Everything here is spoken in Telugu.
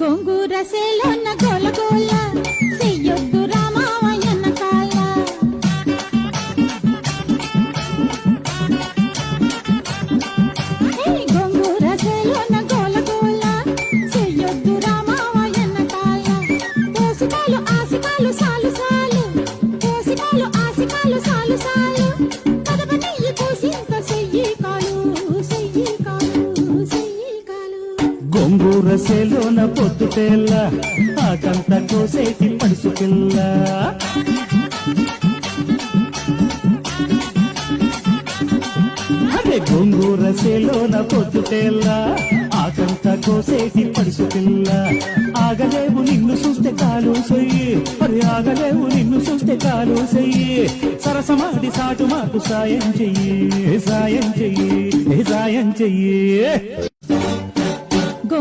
గోంగూర సేలోన గోల గోల చెయ్యొద్దు రామావయ్యన్న కాల గోంగూర సేలోన గోల గోల చెయ్యొద్దు రామావయ్యన్న కాల పోసికాలు ఆసికాలు సాలు సాలు పోసికాలు ఆసికాలు సాలు సాలు కదపనెయ్యి కూసింత చెయ్యి కాలు చెయ్యి కాలు చెయ్యి కాలు గోంగూర సేలోన పొద్దుటేళ్ళ ఆకంత కోసేటి పడుసు పిల్ల అదే గోంగూర సేలోన పొద్దుటేళ్ళ ఆకంత కోసేటి పడుసు పిల్ల ఆగలేవు నిన్ను చూస్తే కాలు సొయ్యి మరి ఆగలేవు నిన్ను చూస్తే కాలు సొయ్యి సరసమాడి సాటు మాకు సాయం చెయ్యి సాయం చెయ్యి సాయం చెయ్యి